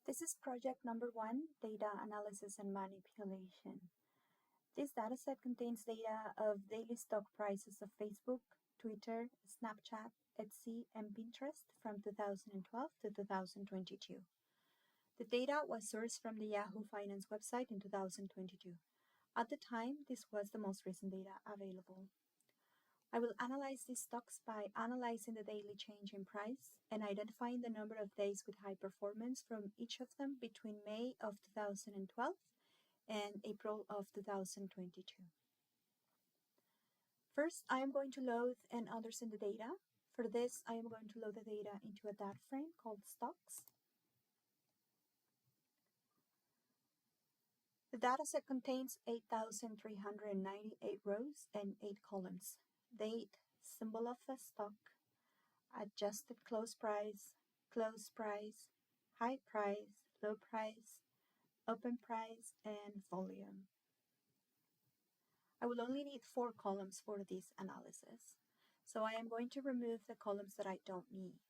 This is project number 1, data analysis and manipulation. This dataset contains data of daily stock prices of Facebook, Twitter, Snapchat, Etsy, and Pinterest from 2012 to 2022. The data was sourced from the Yahoo Finance website in 2022. At the time, this was the most recent data available. I will analyze these stocks by analyzing the daily change in price and identifying the number of days with high performance from each of them between May of 2012 and April of 2022. First, I am going to load and understand the data. For this, I am going to load the data into a data frame called stocks. The dataset contains 8,398 rows and 8 columns. Date, symbol of the stock, adjusted close price, high price, low price, open price, and volume. I will only need 4 columns for this analysis. So I am going to remove the columns that I don't need.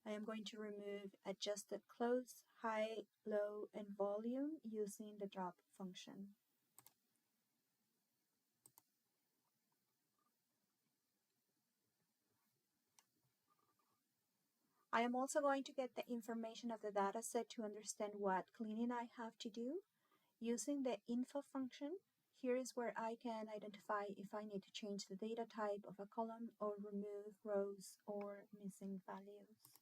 I am going to remove adjusted close, high, low, and volume using the drop function. I am also going to get the information of the dataset to understand what cleaning I have to do. Using the info function, here is where I can identify if I need to change the data type of a column or remove rows or missing values.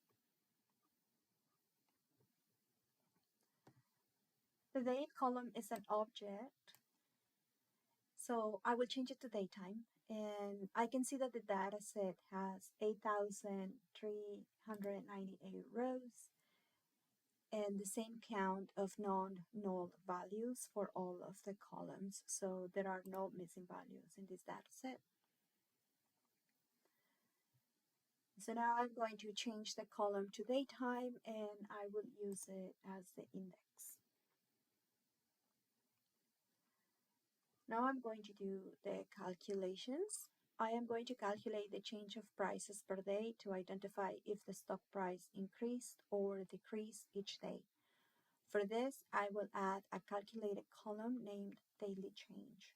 The date column is an object, so I will change it to daytime. And I can see that the data set has 8,398 rows and the same count of non-null values for all of the columns. So there are no missing values in this data set. So now I'm going to change the column to daytime and I will use it as the index. Now I'm going to do the calculations. I am going to calculate the change of prices per day to identify if the stock price increased or decreased each day. For this, I will add a calculated column named daily change.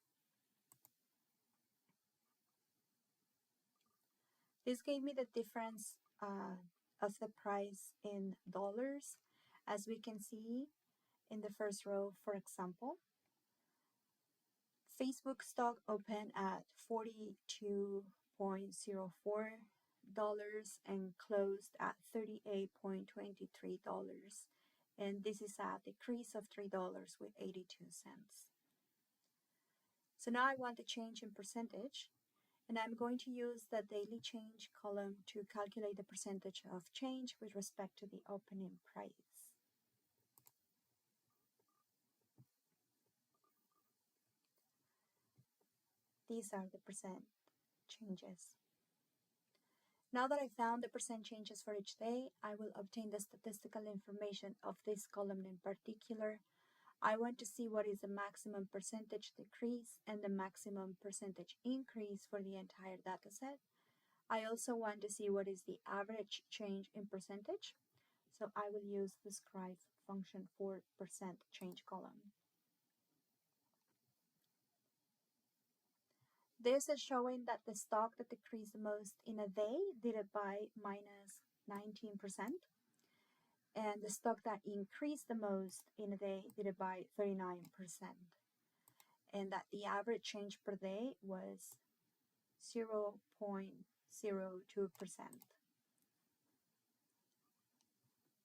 This gave me the difference of the price in dollars. As we can see in the first row, for example, Facebook stock opened at $42.04 and closed at $38.23. And this is a decrease of $3.82. So now I want the change in percentage, and I'm going to use the daily change column to calculate the percentage of change with respect to the opening price. These are the percent changes. Now that I found the percent changes for each day, I will obtain the statistical information of this column in particular. I want to see what is the maximum percentage decrease and the maximum percentage increase for the entire dataset. I also want to see what is the average change in percentage. So I will use the scribe function for percent change column. This is showing that the stock that decreased the most in a day did it by minus 19%. And the stock that increased the most in a day did it by 39%. And that the average change per day was 0.02%.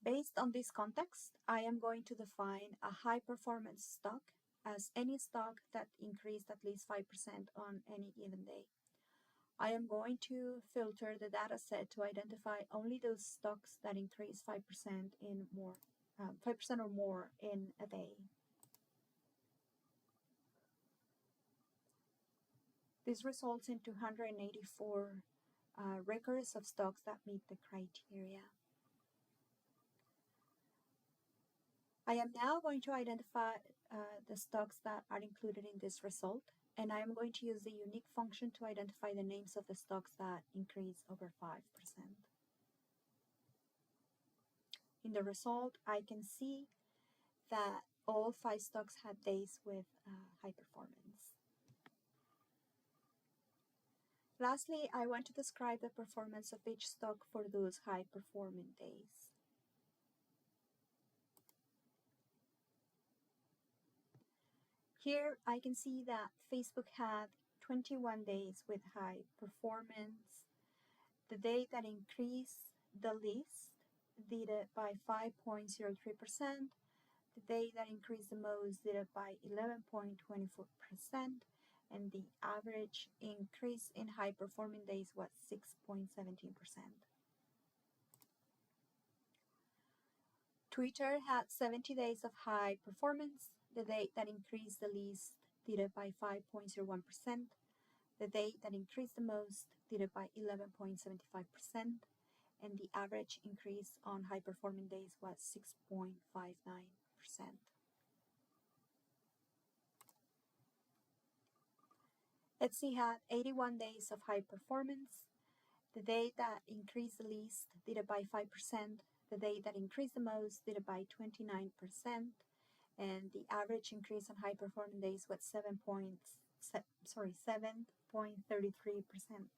Based on this context, I am going to define a high performance stock as any stock that increased at least 5% on any given day. I am going to filter the data set to identify only those stocks that increase 5% or more in a day. This results in 284 records of stocks that meet the criteria. I am now going to identify the stocks that are included in this result, and I am going to use the unique function to identify the names of the stocks that increase over 5%. In the result, I can see that all 5 stocks had days with high performance. Lastly, I want to describe the performance of each stock for those high-performing days. Here I can see that Facebook had 21 days with high performance. The day that increased the least did it by 5.03%. The day that increased the most did it by 11.24%. And the average increase in high-performing days was 6.17%. Twitter had 70 days of high performance. The day that increased the least did it by 5.01%. The day that increased the most did it by 11.75%. And the average increase on high-performing days was 6.59%. Etsy had 81 days of high performance. The day that increased the least did it by 5%. The day that increased the most did it by 29%. And the average increase on high performing days was 7.33%.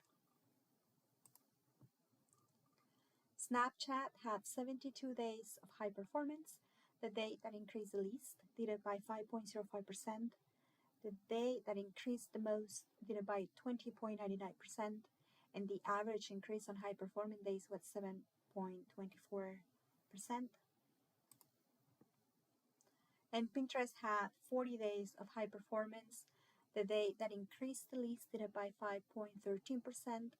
Snapchat had 72 days of high performance. The day that increased the least did it by 5.05%. The day that increased the most did it by 20.99%. And the average increase on high performing days was 7.24%. And Pinterest had 40 days of high performance. The day that increased the least did it by 5.13%.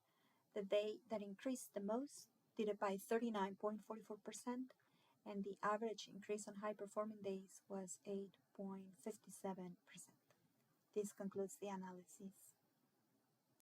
The day that increased the most did it by 39.44%. And the average increase on high performing days was 8.57%. This concludes the analysis.